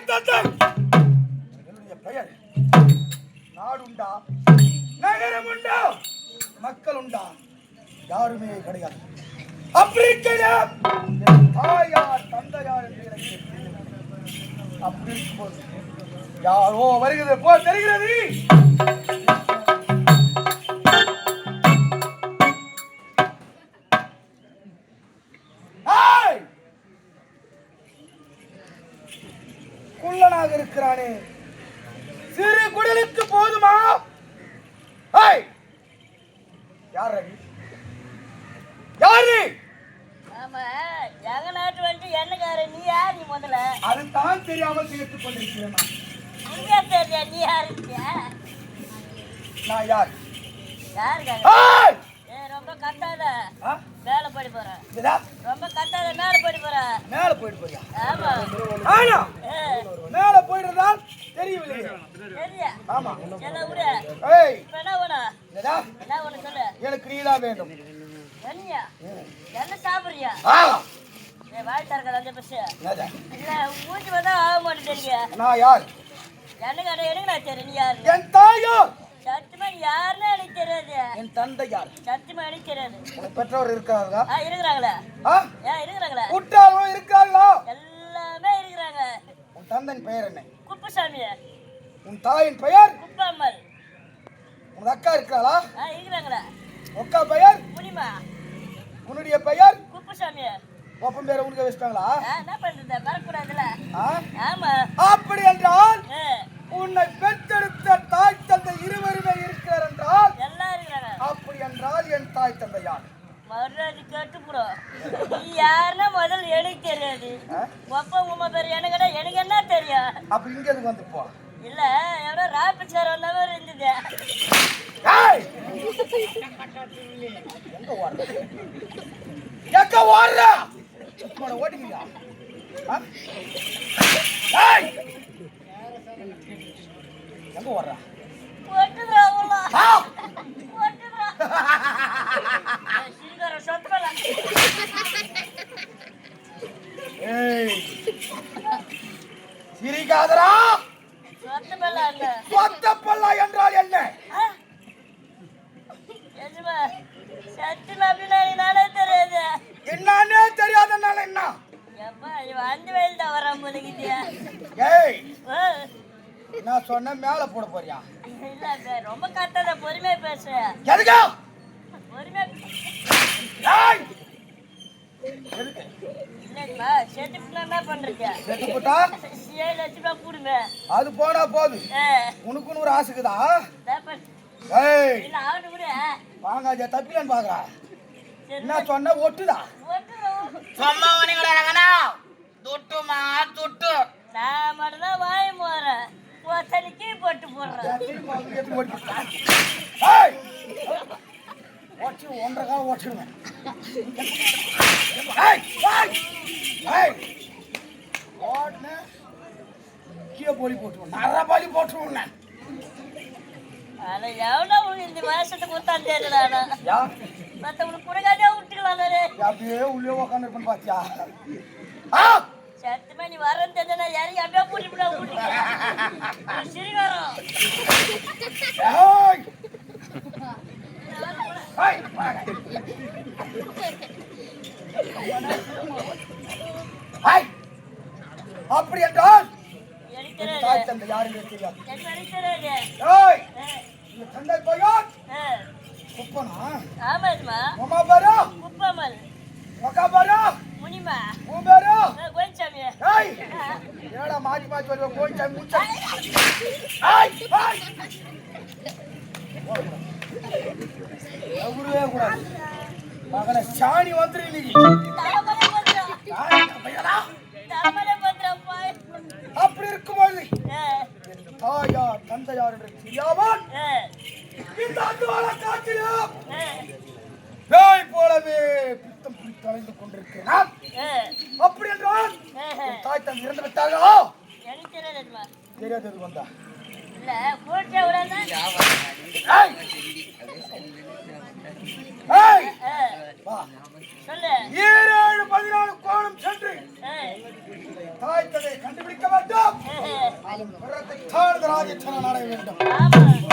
தாய் தந்தை என்னுடைய பெயர் நாடுண்டா நகரம் உண்டா மக்கள் உண்டா யாருமே கிடையாது. அப்படி தாயார் தந்தையார் என்று எனக்கு அப்படி இருக்கும்போது யாரோ வருகிறது போல் தெரிகிறது. குள்ளனாக இருக்கிறானே சிறு குடலுக்கு போதுமா? யாரு யாரு? எங்க நாட்டு வந்து என்னக்கார நீ யார்? நீ முதல்ல அதுதான் தெரியாமல் கேட்டுக் கொண்டிருக்கிறேன். நீ யாரு? நான் யார்? யாரு? ரொம்ப கட்டாத மேல போய் போறேன். ரொம்ப கட்டாத மேல போய் போறேன். மேல போயிட்டு போறியா? ஆமா. ஆனா மேல போயிடுறதா தெரியவில்லை. தெரியா? ஆமா. என்ன ஊரு? ஏய் என்ன வேணா? என்ன வேணா சொல்லு. எனக்கு நீதான் வேண்டும். என்னையா? என்ன சாப்பிடுறியா? வாய் தரக்க அந்த பஸ் இல்ல மூஞ்சி வந்தா ஆக மாட்டேங்க. நான் யார்? என்ன கடை எனக்கு நான் தெரியும். நீ யாரு? என் தாயார். சத்தியமா யாருன்னு எனக்கு தெரியாது. என் தந்தை யார்? சத்தியமா எனக்கு தெரியாது. உனக்கு பெற்றோர் இருக்காங்களா? இருக்கிறாங்களா? இருக்கிறாங்களா? குட்டாலும் இருக்காங்களா? எல்லாமே இருக்கிறாங்க. உன் தந்தையின் பெயர் என்ன? குப்புசாமி. உன் தாயின் பெயர்? குப்பம்மல். உன் அக்கா இருக்காளா? இருக்கிறாங்களா? அக்கா பெயர்? முனிமா. உன்னுடைய பெயர்? குப்புசாமி. ஒப்பம் பேரை உனக்கு வச்சிட்டாங்களா? என்ன பண்றது? வரக்கூடாதுல. ஆமா. அப்படி என்றால் உன்னை பெற்றெடுத்த தாய் தந்தை இருவருமே இருக்கிறார் என்றால் எல்லாம் இருக்கிறாங்க. அப்படி என்றால் என் தாய் தந்தை யார்? மறுநாள் கேட்டு ப்ரோ நீ யாருன்னா முதல்ல எனக்கு தெரியாது. ஒப்ப உமா பேர் எனக்கு எனக்கு என்ன தெரியும்? அப்ப இங்க எதுக்கு வந்து போ? இல்ல எவ்வளோ ராபிச்சார் வந்த மாதிரி இருந்தது. எங்க ஓடுற? எங்க ஓடுற? ஓடிக்கிறியா? எங்க ஓடுறா? ஓட்டுறா ஓலா. ஓட்டுறா. சிங்கர சொத்தல. ஏய். சிரிக்காதடா. சொத்தல என்ன? சொத்தப்பல்ல என்றால் என்ன? எஜமா சத்தியமா அப்படின்னா நானே தெரியாது. என்னன்னே தெரியாதனால என்ன? எப்பா இவன் 5 வயல் தான் வரான் போலிக்கிட்டியா? ஏய் நான் சொன்ன மேல போட போறியா? இல்ல ரொம்ப கட்டாத பொறுமையா பேசு. எதுக்கு? பொறுமையா. ஏய் எதுக்கு? இல்லப்பா செத்துனா என்ன பண்றீங்க? செத்து போட்டா 7 லட்சம் ரூபாய் கொடுங்க. அது போனா போகுது. உனக்குன்னு ஒரு ஆசைக்குதா? ஏய் இல்ல அவனு கூட வாங்க தப்பிலன்னு பாக்குறா. என்ன சொன்ன ஒட்டுதா? சும்மா வணிகடாங்கண்ணா துட்டுமா துட்டு நான் மட்டும்தான் வாய் போறேன். ஒத்தனைக்கு போட்டு போடுறேன். ஓட்டு 1.5 காலம் ஓட்டுடுவேன். போலி போட்டுருவேன். நிறைய பாலி போட்டுருவேன். ஆனா எவ்வளோ உங்களுக்கு இந்த வருஷத்துக்கு கொடுத்தான் தெரியல. மற்றவங்களுக்கு குறைக்காதே விட்டுக்கலாம். அப்படியே உள்ளே உக்காந்து இருப்பேன் பாத்தியா? சத்தியமா நீ வரேன்னு தெரிஞ்சா யாரையும் அப்படியே கூட்டிட்டு விட்டுருக்கேன். சிரிகாரம் அப்படி என்றால் எனக்கு தந்தை யாருமே தெரியாது. தெரியாது. தந்தை போயார் குப்பனா? ஆமாம்மா. உமா பேரு? குப்பம்மல். அக்கா பேரு? முனிமா. உன் பேரு? கோயில்சாமி. என்னடா மாறி மாறி வருவ? கோயில்சாமி முச்சாமி. எவருவே கூடாது மகனை சாணி வந்துரு. அப்படி இருக்கும்போது தாயார் தந்தையார் என்று தெரியாமல் போலவே பித்தம் பிடித்து அலைந்து கொண்டிருக்கிறான். அப்படி என்றால் தாய் தந்தை இறந்து விட்டார்களோ? தெரியாது. வந்தா ஏழு 14 கோணம் சென்று தாய் தந்தையை கண்டுபிடிக்க வேண்டும். தாழ்ந்த ராஜ்யத்தனம் நாட வேண்டும். ஆமா